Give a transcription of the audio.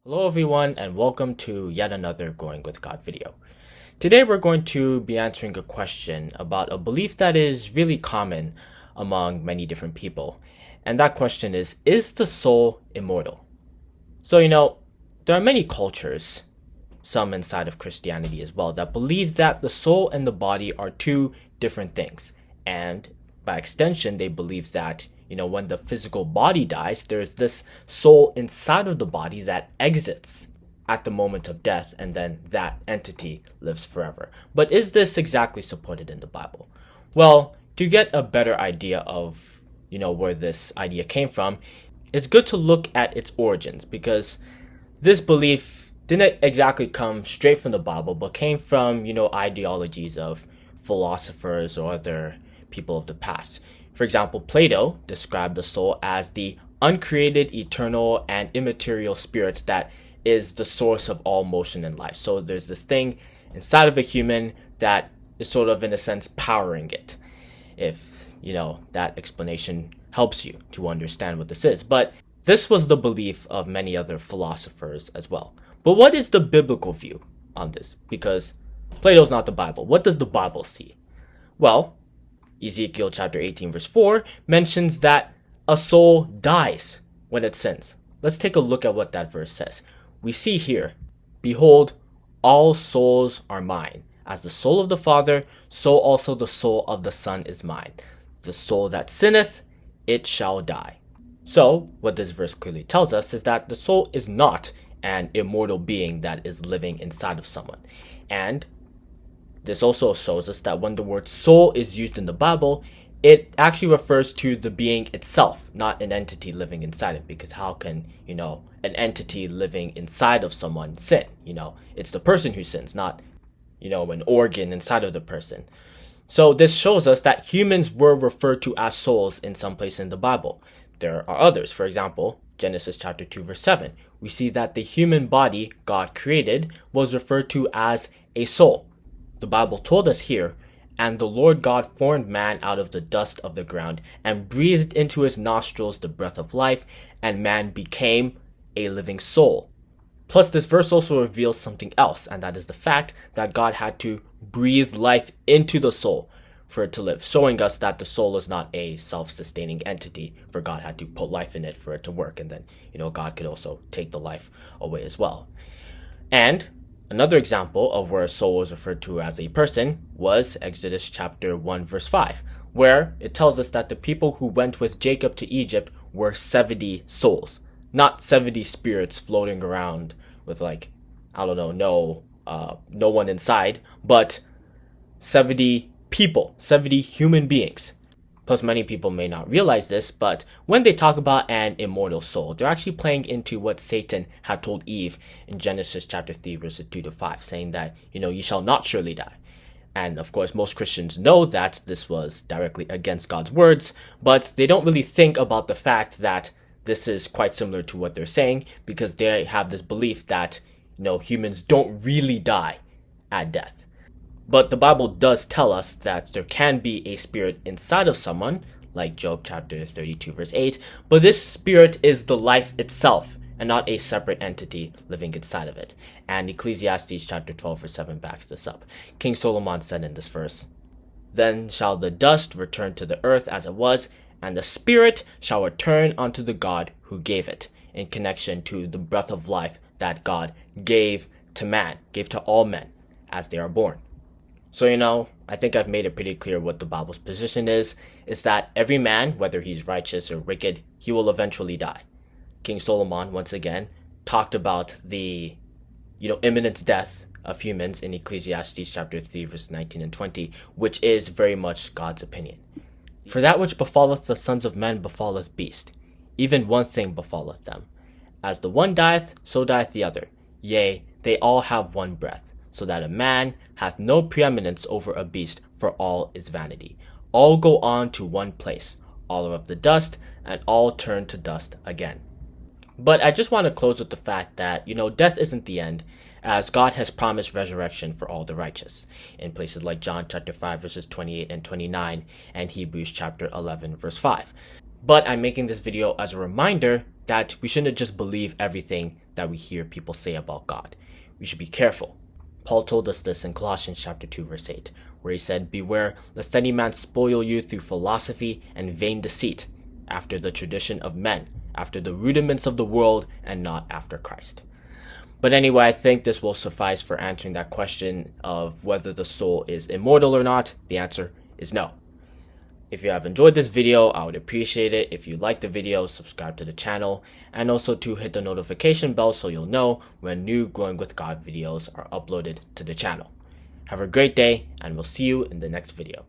Hello everyone and welcome to yet another Going with God video. Today we're going to be answering a question about a belief that is really common among many different people. And that question is the soul immortal? So there are many cultures, some inside of Christianity as well, that believes that the soul and the body are two different things. And by extension, they believe that when the physical body dies, there's this soul inside of the body that exits at the moment of death, and then that entity lives forever. But is this exactly supported in the Bible? Well, to get a better idea of, where this idea came from, it's good to look at its origins, because this belief didn't exactly come straight from the Bible, but came from, ideologies of philosophers or other people of the past. For example, Plato described the soul as the uncreated, eternal, and immaterial spirit that is the source of all motion in life. So there's this thing inside of a human that is sort of, in a sense, powering it. If, that explanation helps you to understand what this is. But this was the belief of many other philosophers as well. But what is the biblical view on this? Because Plato's not the Bible. What does the Bible see? Well, Ezekiel chapter 18 verse 4 mentions that a soul dies when it sins. Let's take a look at what that verse says. We see here, "Behold, all souls are mine. As the soul of the Father, so also the soul of the Son is mine. The soul that sinneth, it shall die." So, what this verse clearly tells us is that the soul is not an immortal being that is living inside of someone. And this also shows us that when the word soul is used in the Bible, it actually refers to the being itself, not an entity living inside it. Because how can, an entity living inside of someone sin? It's the person who sins, not, an organ inside of the person. So this shows us that humans were referred to as souls in some place in the Bible. There are others. For example, Genesis chapter 2 verse 7. We see that the human body God created was referred to as a soul. The Bible told us here, "And the Lord God formed man out of the dust of the ground, and breathed into his nostrils the breath of life, and man became a living soul." Plus, this verse also reveals something else, and that is the fact that God had to breathe life into the soul for it to live, showing us that the soul is not a self-sustaining entity, for God had to put life in it for it to work, and then, God could also take the life away as well. And another example of where a soul was referred to as a person was Exodus chapter 1 verse 5, where it tells us that the people who went with Jacob to Egypt were 70 souls, not 70 spirits floating around with no one inside, but 70 people, 70 human beings. Plus, many people may not realize this, but when they talk about an immortal soul, they're actually playing into what Satan had told Eve in Genesis chapter 3, verses 2 to 5, saying that, you shall not surely die. And of course, most Christians know that this was directly against God's words, but they don't really think about the fact that this is quite similar to what they're saying, because they have this belief that, humans don't really die at death. But the Bible does tell us that there can be a spirit inside of someone, like Job chapter 32 verse 8, but this spirit is the life itself and not a separate entity living inside of it. And Ecclesiastes chapter 12 verse 7 backs this up. King Solomon said in this verse, "Then shall the dust return to the earth as it was, and the spirit shall return unto the God who gave it," in connection to the breath of life that God gave to man, gave to all men as they are born. So, I think I've made it pretty clear what the Bible's position is that every man, whether he's righteous or wicked, he will eventually die. King Solomon, once again, talked about the, imminent death of humans in Ecclesiastes chapter 3, verse 19 and 20, which is very much God's opinion. "For that which befalleth the sons of men befalleth beast, even one thing befalleth them. As the one dieth, so dieth the other. Yea, they all have one breath. So that a man hath no preeminence over a beast, for all is vanity. All go on to one place, all are of the dust, and all turn to dust again." But I just want to close with the fact that, death isn't the end, as God has promised resurrection for all the righteous, in places like John chapter 5 verses 28 and 29, and Hebrews chapter 11 verse 5. But I'm making this video as a reminder that we shouldn't just believe everything that we hear people say about God. We should be careful. Paul told us this in Colossians chapter 2, verse 8, where he said, "Beware lest any man spoil you through philosophy and vain deceit, after the tradition of men, after the rudiments of the world, and not after Christ." But anyway, I think this will suffice for answering that question of whether the soul is immortal or not. The answer is no. If you have enjoyed this video, I would appreciate it if you like the video, subscribe to the channel, and also to hit the notification bell so you'll know when new Growing with God videos are uploaded to the channel. Have a great day, and we'll see you in the next video.